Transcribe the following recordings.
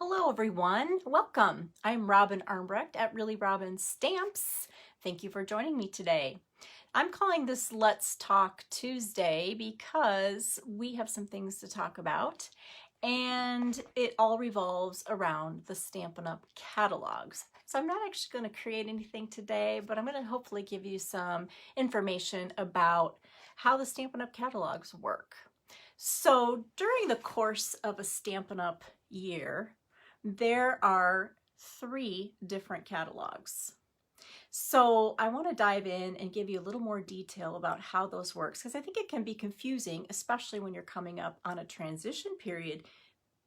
Hello everyone, welcome. I'm Robin Armbrecht at Really Robin Stamps. Thank you for joining me today. I'm calling this Let's Talk Tuesday because we have some things to talk about and it all revolves around the Stampin' Up! Catalogs. So I'm not actually going to create anything today, but I'm going to hopefully give you some information about how the Stampin' Up! Catalogs work. So during the course of a Stampin' Up! Year, there are 3 different catalogs. So I want to dive in and give you a little more detail about how those work, because I think it can be confusing, especially when you're coming up on a transition period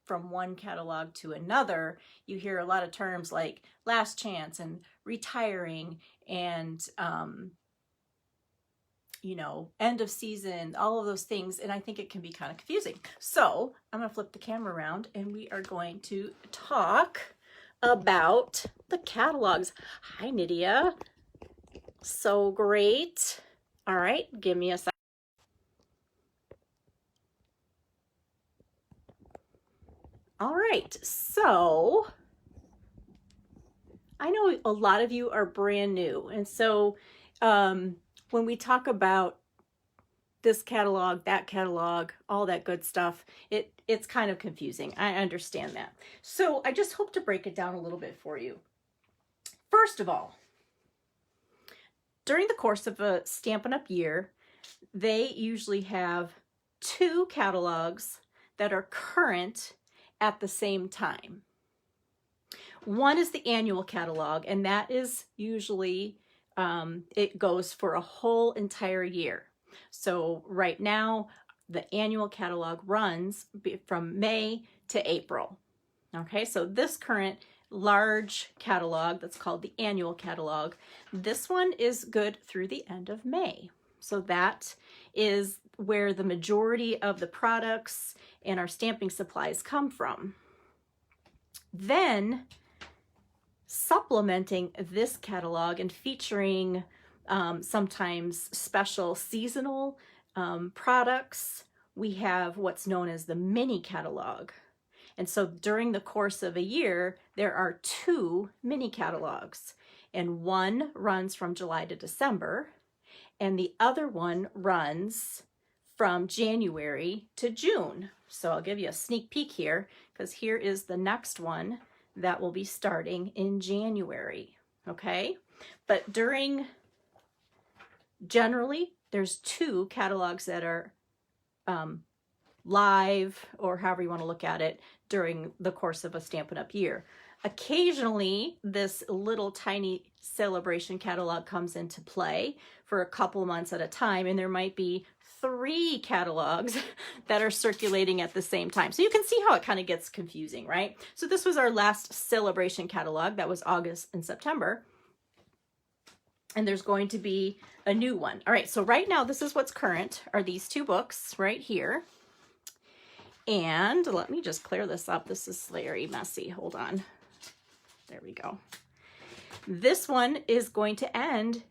from one catalog to another. You hear a lot of terms like last chance and retiring and end of season, all of those things, and I think it can be kind of confusing. So I'm going to flip the camera around and we are going to talk about the catalogs. Hi, Nydia. So great. All right, give me a second. All right, so I know a lot of you are brand new, and so when we talk about this catalog, that catalog, all that good stuff, it's kind of confusing. I understand that. So I just hope to break it down a little bit for you. First of all, during the course of a Stampin' Up! Year, they usually have 2 catalogs that are current at the same time. One is the annual catalog, and that is usually it goes for a whole entire year. So right now, the annual catalog runs from May to April. Okay, so this current large catalog that's called the annual catalog, this one is good through the end of May. So that is where the majority of the products and our stamping supplies come from. Then, supplementing this catalog and featuring sometimes special seasonal products, we have what's known as the mini catalog. And so during the course of a year, there are 2 mini catalogs, and one runs from July to December, and the other one runs from January to June. So I'll give you a sneak peek here, because here is the next one that will be starting in January, okay? But generally, there's 2 catalogs that are live, or however you want to look at it, during the course of a Stampin' Up! Year. Occasionally, this little tiny celebration catalog comes into play for a couple months at a time, and there might be 3 catalogs that are circulating at the same time. So you can see how it kind of gets confusing, right? So this was our last celebration catalog. That was August and September. And there's going to be a new one. All right, so right now, this is what's current, are these 2 books right here. And let me just clear this up. This is very messy. Hold on. There we go. This one is going to end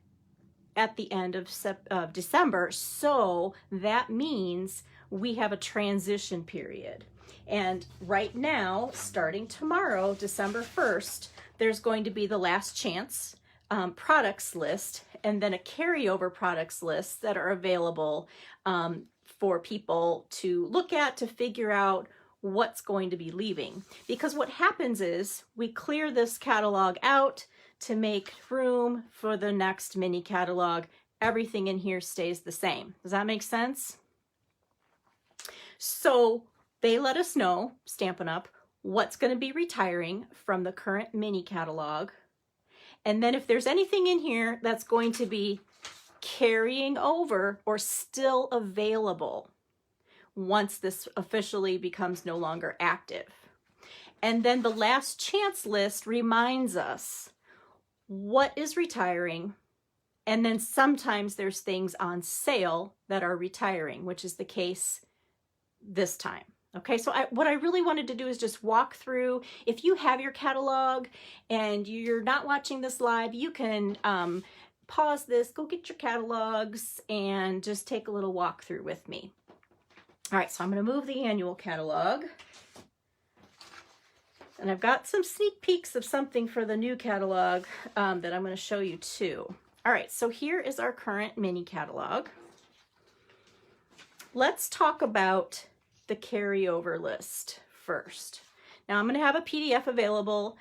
at the end of December. So that means we have a transition period. And right now, starting tomorrow, December 1st, there's going to be the last chance products list, and then a carryover products list that are available for people to look at to figure out what's going to be leaving. Because what happens is we clear this catalog out to make room for the next mini catalog. Everything in here stays the same. Does that make sense? So they let us know, Stampin' Up!, what's going to be retiring from the current mini catalog. And then if there's anything in here that's going to be carrying over or still available once this officially becomes no longer active. And then the last chance list reminds us what is retiring. And then sometimes there's things on sale that are retiring, which is the case this time. Okay, so what I really wanted to do is just walk through. If you have your catalog and you're not watching this live, you can pause this, go get your catalogs, and just take a little walk through with me. All right, so I'm going to move the annual catalog. And I've got some sneak peeks of something for the new catalog that I'm going to show you too. All right, so here is our current mini catalog. Let's talk about the carryover list first. Now I'm going to have a PDF available.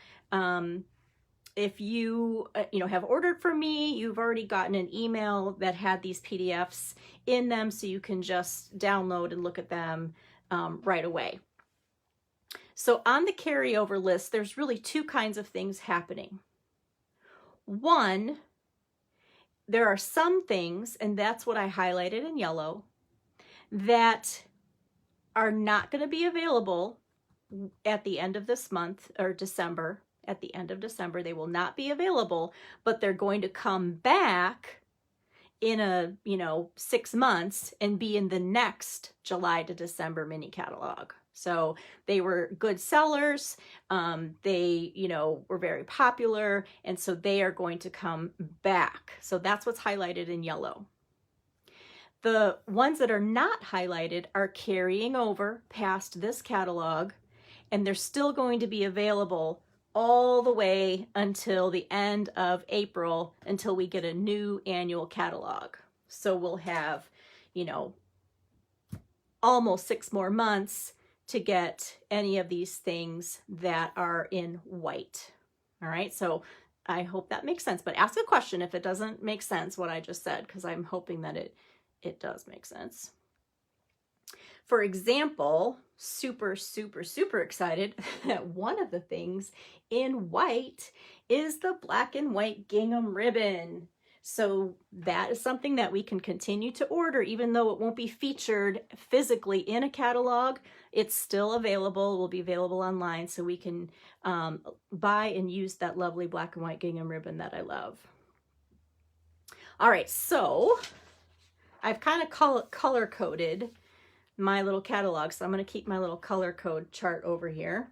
If you have ordered from me, you've already gotten an email that had these PDFs in them, so you can just download and look at them right away. So on the carryover list, there's really two kinds of things happening. One, there are some things, and that's what I highlighted in yellow, that are not going to be available at the end of this month or December. At the end of December, they will not be available, but they're going to come back in 6 months and be in the next July to December mini catalog. So they were good sellers. They, were very popular. And so they are going to come back. So that's what's highlighted in yellow. The ones that are not highlighted are carrying over past this catalog, and they're still going to be available all the way until the end of April, until we get a new annual catalog. So we'll have, almost 6 more months to get any of these things that are in white. All right, so I hope that makes sense, but ask a question if it doesn't make sense what I just said, because I'm hoping that it does make sense. For example, super, super, super excited that one of the things in white is the black and white gingham ribbon. So that is something that we can continue to order, even though it won't be featured physically in a catalog. It's still available. It will be available online, so we can buy and use that lovely black and white gingham ribbon that I love. All right, so I've kind of color-coded my little catalog, so I'm going to keep my little color code chart over here.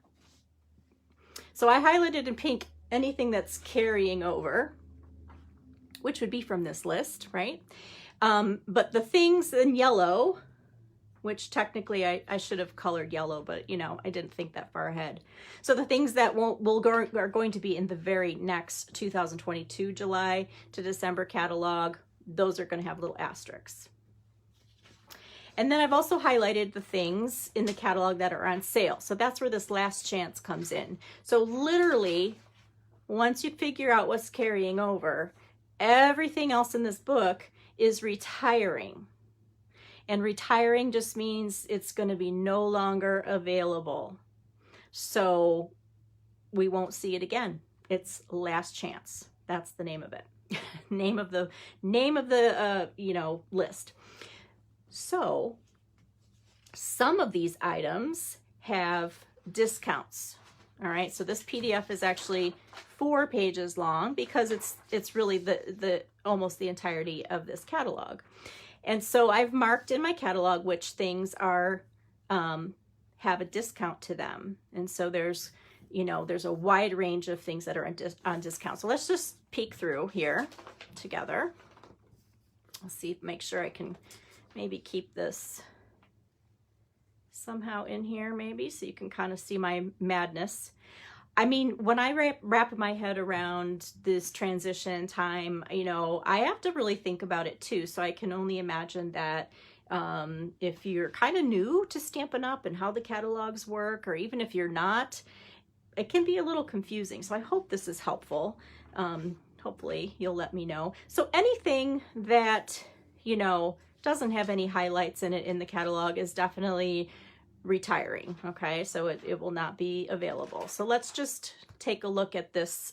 So I highlighted in pink anything that's carrying over, which would be from this list, right? But the things in yellow, which technically I should have colored yellow, but I didn't think that far ahead. So the things that are going to be in the very next 2022 July to December catalog, those are going to have little asterisks. And then I've also highlighted the things in the catalog that are on sale. So that's where this last chance comes in. So literally, once you figure out what's carrying over, everything else in this book is retiring. And retiring just means it's going to be no longer available. So we won't see it again. It's last chance. That's the name of it. name of the list. So some of these items have discounts. All right, so this PDF is actually 4 pages long because it's really the almost the entirety of this catalog. And so I've marked in my catalog which things are have a discount to them. And so there's a wide range of things that are on discount. So let's just peek through here together. Let's see, make sure I can maybe keep this somehow in here, maybe, so you can kind of see my madness. I mean, when I wrap my head around this transition time, I have to really think about it too. So I can only imagine that if you're kind of new to Stampin' Up! And how the catalogs work, or even if you're not, it can be a little confusing. So I hope this is helpful. Hopefully you'll let me know. So anything that, doesn't have any highlights in it in the catalog is definitely retiring. Okay, so it will not be available. So let's just take a look at this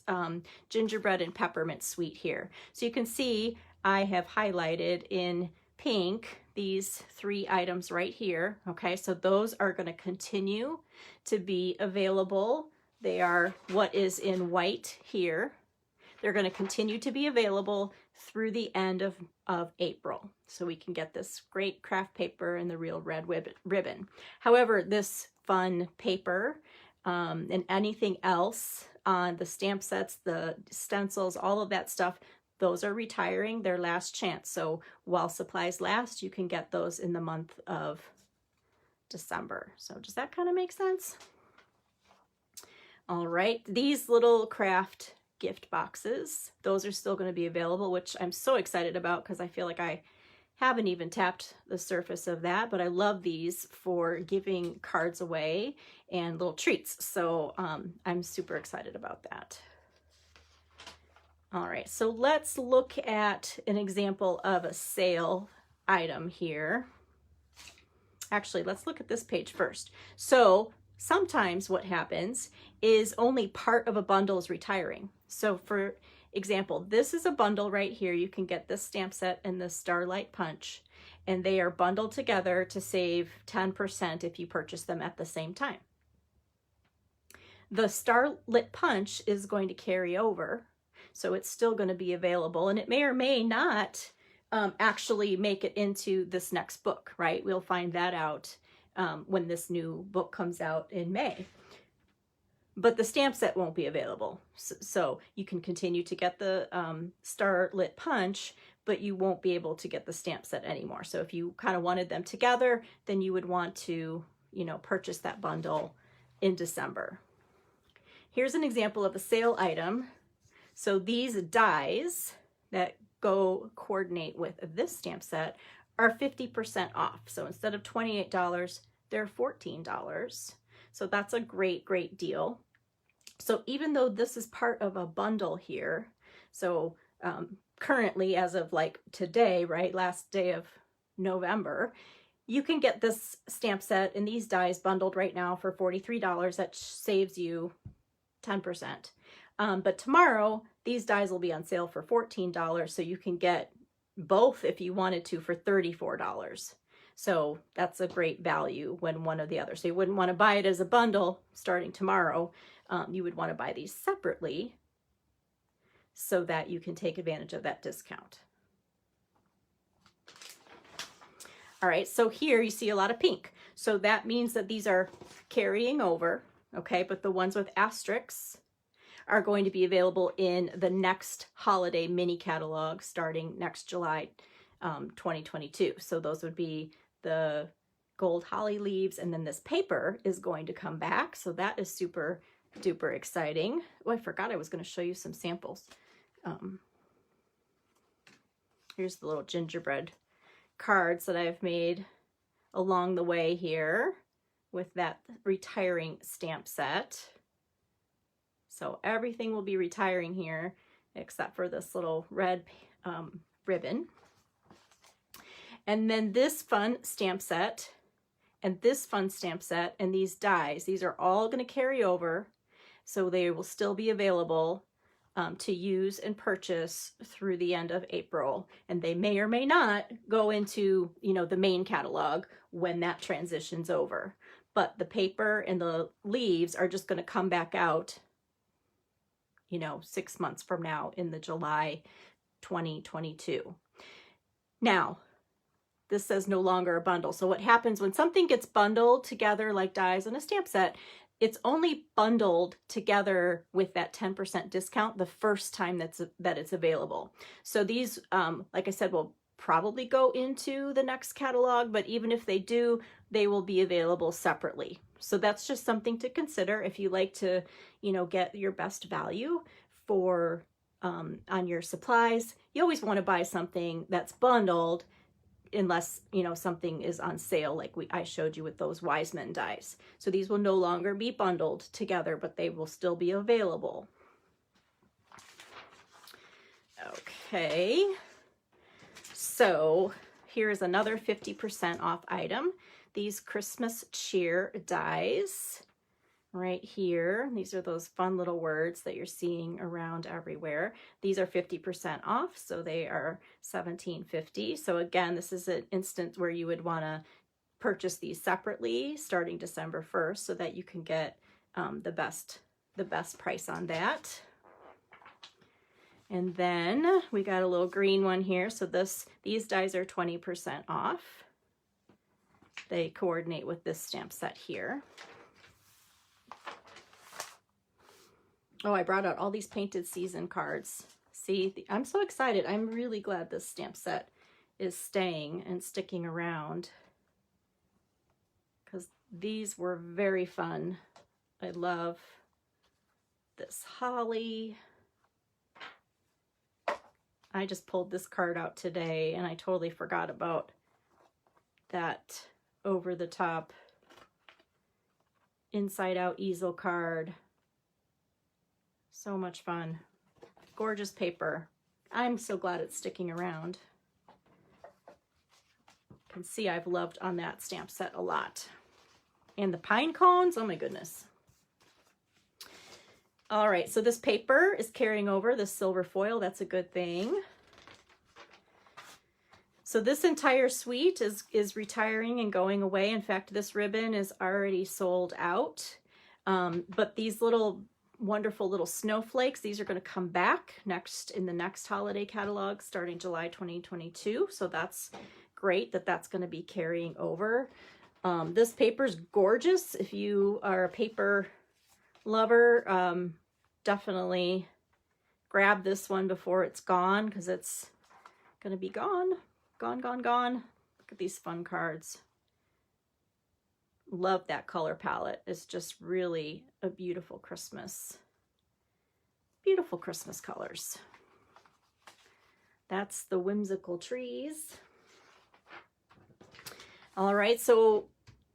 gingerbread and peppermint suite here. So you can see I have highlighted in pink these 3 items right here. Okay, so those are going to continue to be available. They are what is in white here. They're going to continue to be available through the end of April. So we can get this great craft paper and the real red ribbon. However, this fun paper and anything else on the stamp sets, the stencils, all of that stuff, those are retiring, their last chance. So while supplies last, you can get those in the month of December. So does that kind of make sense? All right, these little craft gift boxes, those are still going to be available, which I'm so excited about because I feel like I haven't even tapped the surface of that, but I love these for giving cards away and little treats. So I'm super excited about that. All right, so let's look at an example of a sale item here. Actually, let's look at this page first. So sometimes what happens is only part of a bundle is retiring. So for example, this is a bundle right here. You can get this stamp set and the Starlight Punch, and they are bundled together to save 10% if you purchase them at the same time. The Starlit Punch is going to carry over, so it's still going to be available, and it may or may not actually make it into this next book, right? We'll find that out when this new book comes out in May. But the stamp set won't be available. So you can continue to get the Starlit Punch, but you won't be able to get the stamp set anymore. So if you kind of wanted them together, then you would want to, you know, purchase that bundle in December. Here's an example of a sale item. So these dies that go coordinate with this stamp set are 50% off. So instead of $28, they're $14. So that's a great, great deal. So even though this is part of a bundle here, so currently as of like today, right, last day of November, you can get this stamp set and these dies bundled right now for $43. That saves you 10%. But tomorrow, these dies will be on sale for $14, so you can get both if you wanted to for $34. So that's a great value when one or the other. So you wouldn't want to buy it as a bundle starting tomorrow. You would want to buy these separately so that you can take advantage of that discount. All right, so here you see a lot of pink. So that means that these are carrying over, okay? But the ones with asterisks are going to be available in the next holiday mini catalog starting next July 2022. So those would be the gold holly leaves, and then this paper is going to come back. So that is super duper exciting. Oh, I forgot I was going to show you some samples. Here's the little gingerbread cards that I've made along the way here with that retiring stamp set. So everything will be retiring here except for this little red ribbon. And then this fun stamp set and this fun stamp set and these dies, these are all going to carry over. So they will still be available to use and purchase through the end of April. And they may or may not go into, you know, the main catalog when that transitions over. But the paper and the leaves are just going to come back out, you know, 6 months from now in the July 2022. Now, this says no longer a bundle. So what happens when something gets bundled together like dies and a stamp set, it's only bundled together with that 10% discount the first time that it's available. So these, like I said, will probably go into the next catalog, but even if they do, they will be available separately. So that's just something to consider if you like to, you know, get your best value for on your supplies. You always want to buy something that's bundled unless, you know, something is on sale like I showed you with those Wiseman dies. So these will no longer be bundled together, but they will still be available. Okay, so here's another 50% off item. These Christmas cheer dies right here. These are those fun little words that you're seeing around everywhere. These are 50% off, so they are $17.50. So again, this is an instance where you would want to purchase these separately starting December 1st so that you can get the best price on that. And then we got a little green one here. So these dies are 20% off. They coordinate with this stamp set here. Oh, I brought out all these painted season cards. See, I'm so excited. I'm really glad this stamp set is staying and sticking around because these were very fun. I love this holly. I just pulled this card out today and I totally forgot about that over the top inside out easel card. So much fun. Gorgeous paper. I'm so glad it's sticking around. You can see I've loved on that stamp set a lot. And the pine cones, oh my goodness. All right, so this paper is carrying over the silver foil. That's a good thing. So this entire suite is retiring and going away. In fact, this ribbon is already sold out. But these wonderful little snowflakes, these are going to come back in the next holiday catalog starting July 2022. So that's great that that's going to be carrying over. This paper is gorgeous. If you are a paper lover, definitely grab this one before it's gone, because it's going to be gone. Gone. Look at these fun cards. Love that color palette. It's just really a beautiful Christmas colors. That's the whimsical trees. All right, so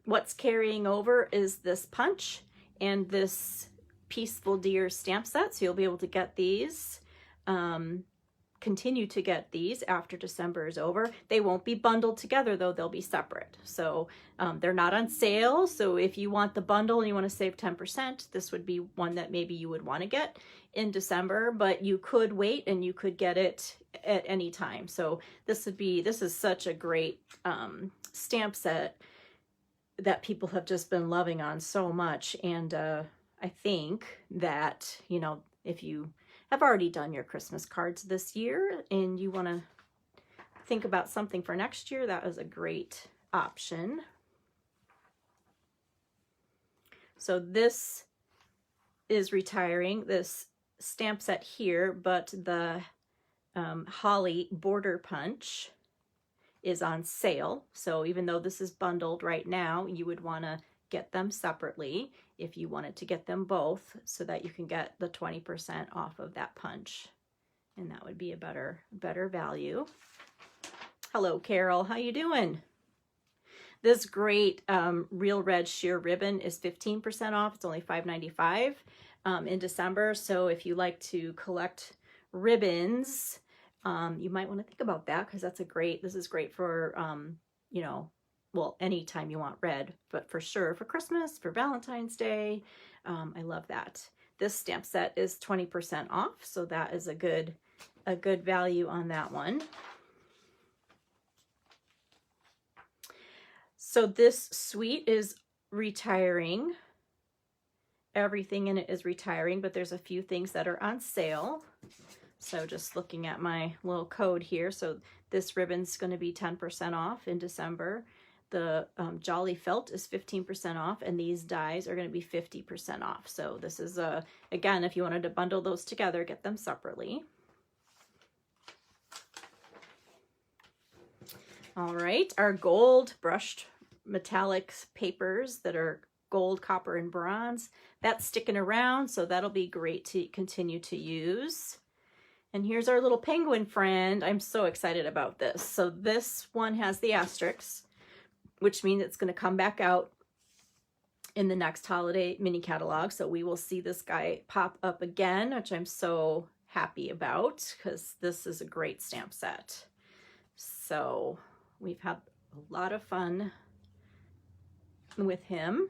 what's carrying over is this punch and this Peaceful Deer stamp set. So you'll be able to get these, continue to get these after December is over. They won't be bundled together though, they'll be separate. So they're not on sale. So if you want the bundle and you want to save 10%, this would be one that maybe you would want to get in December, but you could wait and you could get it at any time. So this is such a great stamp set that people have just been loving on so much. And I think that, you know, if you have already done your Christmas cards this year and you want to think about something for next year, that is a great option. So this is retiring, this stamp set here, but the Holly border punch is on sale. So even though this is bundled right now, you would want to get them separately if you wanted to get them both, so that you can get the 20% off of that punch, and that would be a better value. Hello Carol, how you doing? This great real red sheer ribbon is 15% off. It's only $5.95 in December. So if you like to collect ribbons, you might want to think about that, because this is great for you know, well, anytime you want red, but for sure for Christmas, for Valentine's Day. I love that. This stamp set is 20% off, so that is a good value on that one. So this suite is retiring. Everything in it is retiring, but there's a few things that are on sale. So just looking at my little code here, so this ribbon's going to be 10% off in December. The Jolly Felt is 15% off, and these dies are going to be 50% off. So this is, again, if you wanted to bundle those together, get them separately. All right, our gold brushed metallic papers that are gold, copper, and bronze, that's sticking around, so that'll be great to continue to use. And here's our little penguin friend. I'm so excited about this. So this one has the asterisks, which means it's going to come back out in the next holiday mini catalog. So we will see this guy pop up again, which I'm so happy about, because this is a great stamp set. So we've had a lot of fun with him.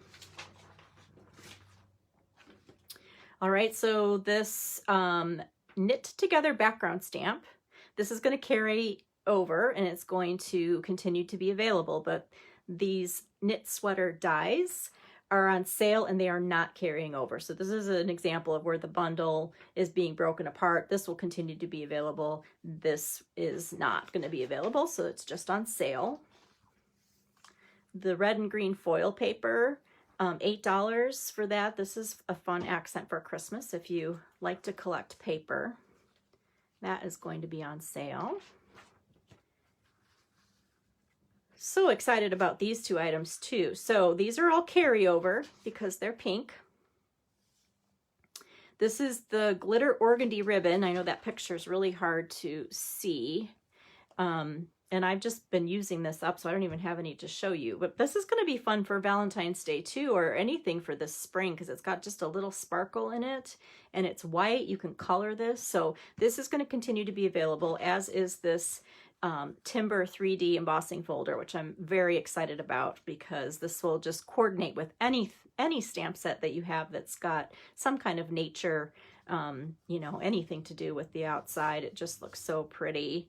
All right, so this knit together background stamp, this is going to carry over and it's going to continue to be available, but these knit sweater dies are on sale and they are not carrying over. So this is an example of where the bundle is being broken apart. This will continue to be available. This is not going to be available, so it's just on sale. The red and green foil paper, $8 for that. This is a fun accent for Christmas if you like to collect paper. That is going to be on sale. So excited about these two items too. So these are all carryover because they're pink. This is the glitter organdy ribbon. I know that picture is really hard to see. And I've just been using this up, so I don't even have any to show you. But this is going to be fun for Valentine's Day too, or anything for this spring, because it's got just a little sparkle in it, and it's white. You can color this. So this is going to continue to be available, as is this Timber 3D embossing folder, which I'm very excited about, because this will just coordinate with any stamp set that you have that's got some kind of nature, you know, anything to do with the outside. It just looks so pretty.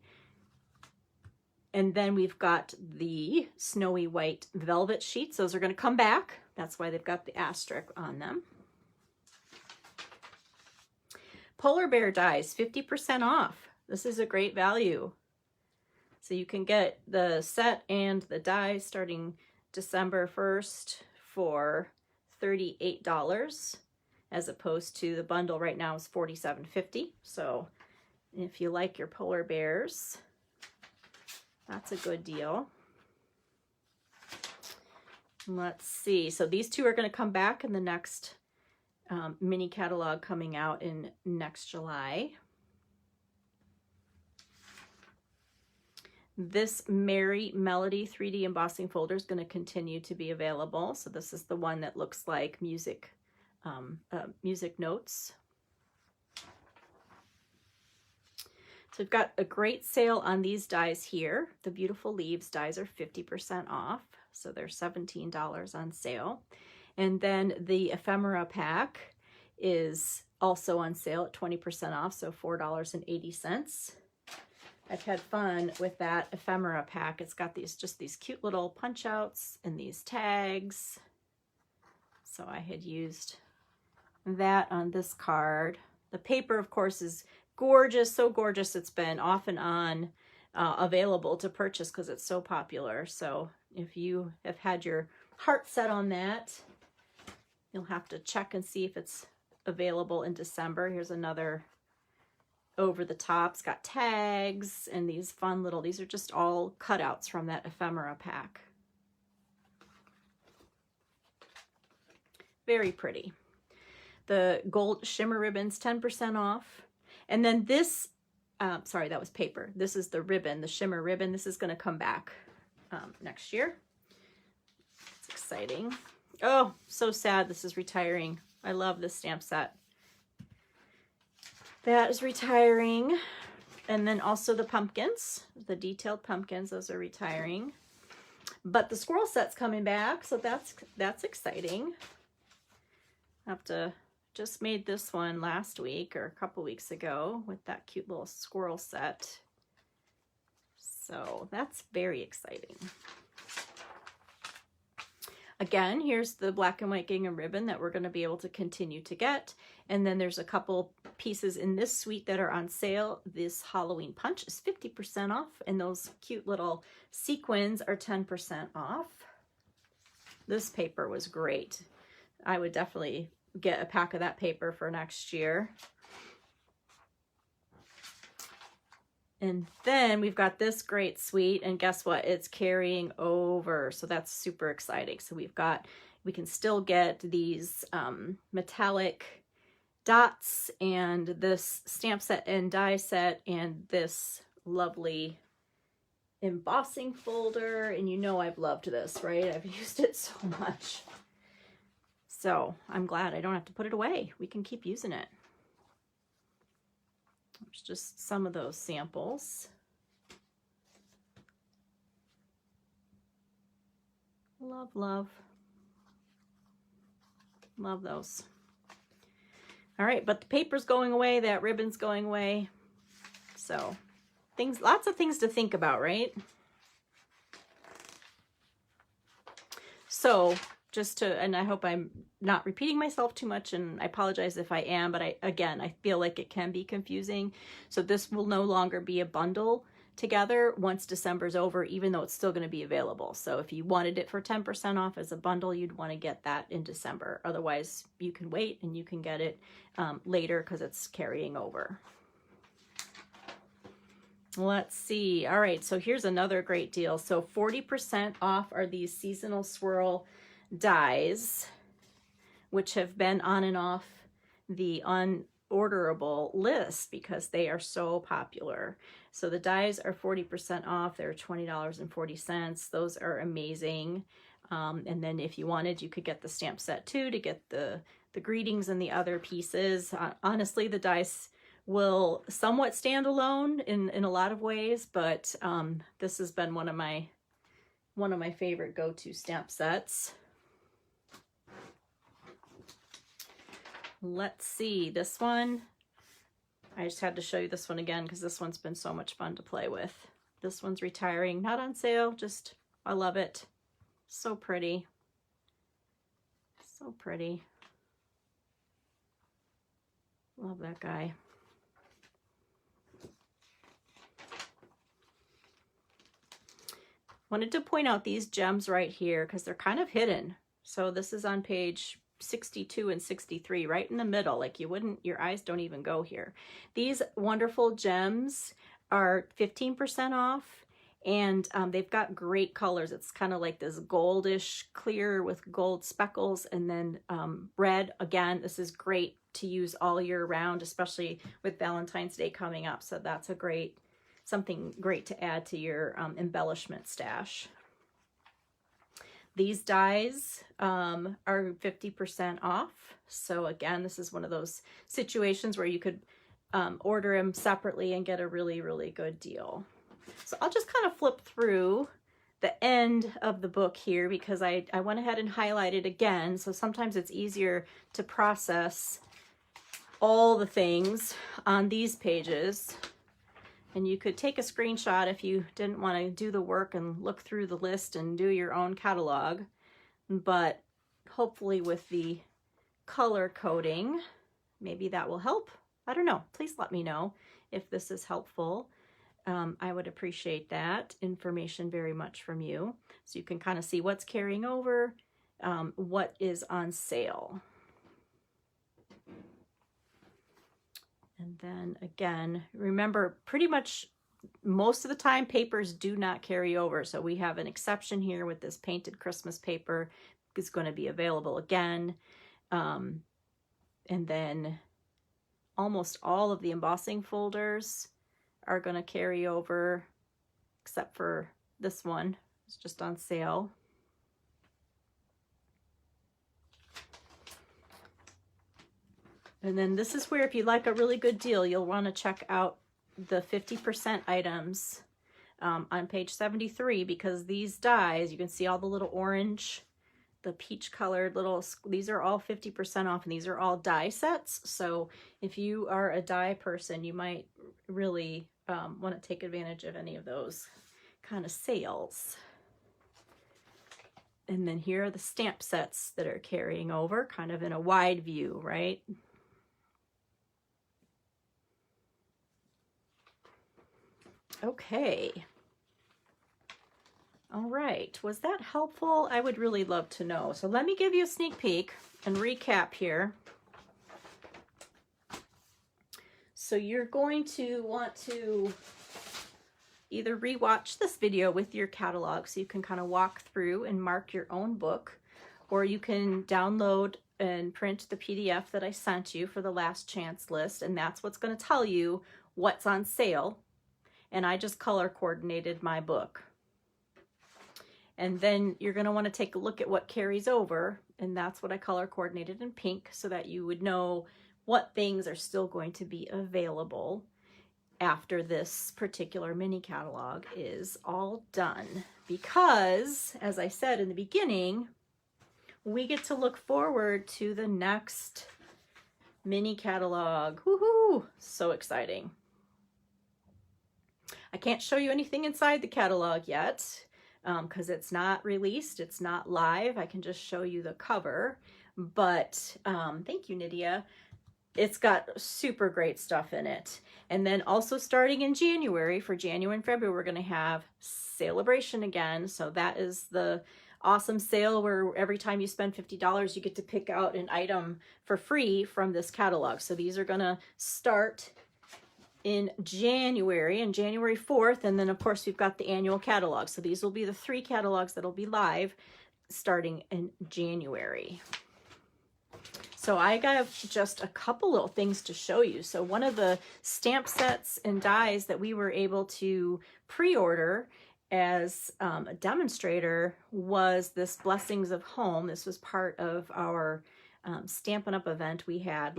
And then we've got the snowy white velvet sheets. Those are going to come back. That's why they've got the asterisk on them. Polar bear dies, 50% off. This is a great value. So you can get the set and the dies starting December 1st for $38, as opposed to the bundle right now is $47.50. So if you like your polar bears, that's a good deal. Let's see. So these two are going to come back in the next mini catalog coming out in next July. This Merry Melody 3D embossing folder is going to continue to be available. So this is the one that looks like music, music notes. So we've got a great sale on these dies here. The Beautiful Leaves dies are 50% off. So they're $17 on sale. And then the ephemera pack is also on sale at 20% off, so $4.80. I've had fun with that ephemera pack. It's got just these cute little punch outs and these tags. So I had used that on this card. The paper, of course, is gorgeous, so gorgeous. It's been off and on available to purchase because it's so popular. So if you have had your heart set on that, you'll have to check and see if it's available in December. Here's another over the top. It's got tags and these fun little, these are just all cutouts from that ephemera pack. Very pretty. The gold shimmer ribbons, 10% off. And then this, sorry, that was paper. This is the ribbon, the shimmer ribbon. This is going to come back next year. It's exciting. Oh, so sad this is retiring. I love this stamp set. That is retiring. And then also the pumpkins, the detailed pumpkins, those are retiring. But the squirrel set's coming back, so that's exciting. I have to just made this one last week or a couple weeks ago with that cute little squirrel set. So that's very exciting. Again, here's the black and white gingham ribbon that we're going to be able to continue to get. And then there's a couple pieces in this suite that are on sale. This Halloween punch is 50% off, and those cute little sequins are 10% off. This paper was great. I would definitely get a pack of that paper for next year. And then we've got this great suite, and guess what? It's carrying over. So that's super exciting. So we can still get these metallic dots and this stamp set and die set and this lovely embossing folder. And you know I've loved this, right? I've used it so much. So I'm glad I don't have to put it away. We can keep using it. There's just some of those samples. Love, love. Love those. All right, but the paper's going away, that ribbon's going away. So lots of things to think about, right? So and I hope I'm not repeating myself too much, and I apologize if I am, but again, I feel like it can be confusing. So this will no longer be a bundle together once December's over, even though it's still going to be available. So if you wanted it for 10% off as a bundle, you'd want to get that in December. Otherwise, you can wait and you can get it later because it's carrying over. Let's see. All right, so here's another great deal. So 40% off are these seasonal swirl dies, which have been on and off the unorderable list because they are so popular. So the dies are 40% off. They're $20.40. Those are amazing. And then if you wanted, you could get the stamp set too to get the greetings and the other pieces. Honestly, the dice will somewhat stand alone in a lot of ways, but this has been one of my favorite go-to stamp sets. Let's see, this one, I just had to show you this one again because this one's been so much fun to play with. This one's retiring, not on sale, just, I love it. So pretty. So pretty. Love that guy. Wanted to point out these gems right here because they're kind of hidden. So this is on page 62 and 63, right in the middle. Like your eyes don't even go here. These wonderful gems are 15% off, and they've got great colors. It's kind of like this goldish clear with gold speckles, and then red. Again, this is great to use all year round, especially with Valentine's Day coming up. So that's something great to add to your embellishment stash. These dies are 50% off. So again, this is one of those situations where you could order them separately and get a really, really good deal. So I'll just kind of flip through the end of the book here because I went ahead and highlighted again. So sometimes it's easier to process all the things on these pages. And you could take a screenshot if you didn't want to do the work and look through the list and do your own catalog. But hopefully with the color coding, maybe that will help. I don't know. Please let me know if this is helpful. I would appreciate that information very much from you. So you can kind of see what's carrying over, what is on sale. And then again, remember, pretty much most of the time papers do not carry over. So we have an exception here with this painted Christmas paper. It's going to be available again. And then almost all of the embossing folders are going to carry over, except for this one. It's just on sale. And then this is where if you like a really good deal, you'll want to check out the 50% items on page 73, because these dies, you can see all the little orange, the peach colored little, these are all 50% off, and these are all die sets. So if you are a die person, you might really want to take advantage of any of those kind of sales. And then here are the stamp sets that are carrying over, kind of in a wide view, right? Okay. All right. Was that helpful? I would really love to know. So let me give you a sneak peek and recap here. So you're going to want to either rewatch this video with your catalog so you can kind of walk through and mark your own book, or you can download and print the PDF that I sent you for the last chance list, and that's what's going to tell you what's on sale. And I just color coordinated my book. And then you're going to want to take a look at what carries over, and that's what I color coordinated in pink so that you would know what things are still going to be available after this particular mini catalog is all done. Because, as I said in the beginning, we get to look forward to the next mini catalog. Woohoo! So exciting. I can't show you anything inside the catalog yet because it's not released, it's not live. I can just show you the cover, but thank you, Nydia. It's got super great stuff in it. And then also starting in January, for January and February, we're going to have Celebration again. So that is the awesome sale where every time you spend $50, you get to pick out an item for free from this catalog. So these are going to start in January, and January 4th, and then of course we've got the annual catalog. So these will be the 3 catalogs that'll be live starting in January. So So I got just a couple little things to show you. So one of the stamp sets and dies that we were able to pre-order as a demonstrator was this Blessings of Home. This was part of our Stampin' Up! Event we had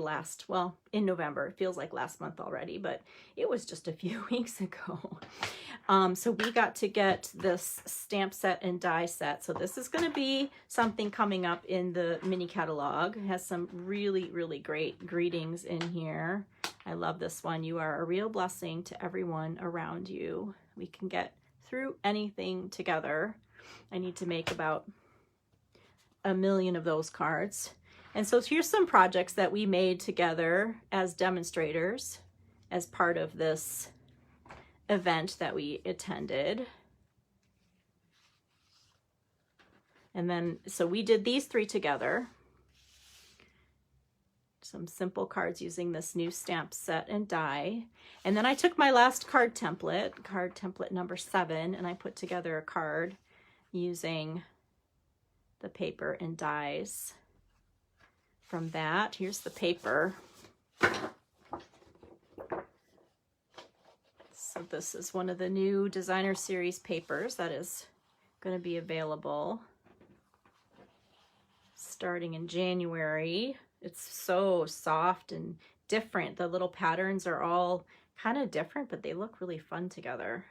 in November. It feels like last month already, but it was just a few weeks ago. So we got to get this stamp set and die set. So this is going to be something coming up in the mini catalog. It has some really, really great greetings in here. I love this one. You are a real blessing to everyone around you. We can get through anything together. I need to make about 1 million of those cards. And so here's some projects that we made together as demonstrators as part of this event that we attended. And then, so we did these 3 together. Some simple cards using this new stamp set and die. And then I took my last card template number 7, and I put together a card using the paper and dies from that. Here's the paper. So this is one of the new designer series papers that is going to be available starting in January. It's so soft and different. The little patterns are all kind of different, but they look really fun together.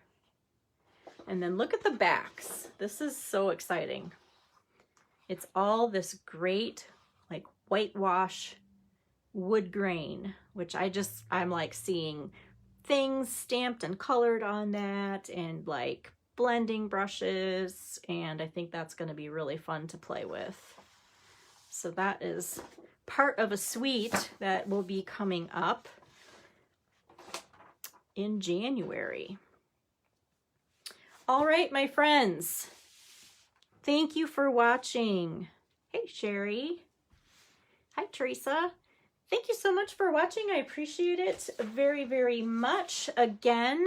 And then look at the backs. This is so exciting. It's all this great like whitewash wood grain, which I'm like seeing things stamped and colored on that, and like blending brushes, and I think that's going to be really fun to play with. So that is part of a suite that will be coming up in January. All right, my friends, thank you for watching. Hey, Sherry. Hi, Teresa. Thank you so much for watching. I appreciate it very, very much. Again,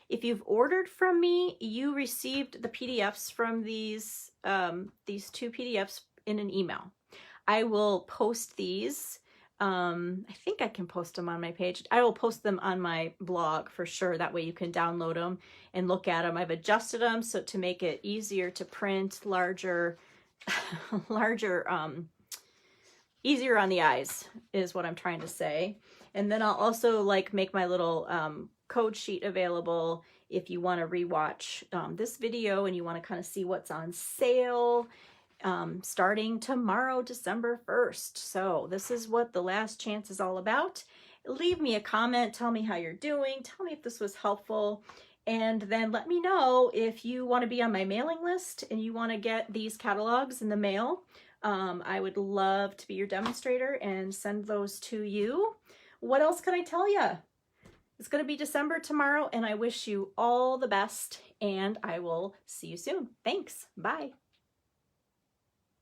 if you've ordered from me, you received the PDFs from these 2 PDFs in an email. I will post these. I think I can post them on my page. I will post them on my blog for sure. That way you can download them and look at them. I've adjusted them so to make it easier to print, larger, easier on the eyes is what I'm trying to say. And then I'll also like make my little code sheet available if you want to rewatch this video and you want to kind of see what's on sale starting tomorrow, December 1st. So this is what the last chance is all about. Leave me a comment. Tell me how you're doing. Tell me if this was helpful. And then let me know if you want to be on my mailing list and you want to get these catalogs in the mail. I would love to be your demonstrator and send those to you. What else can I tell you? It's going to be December tomorrow, and I wish you all the best, and I will see you soon. Thanks. Bye.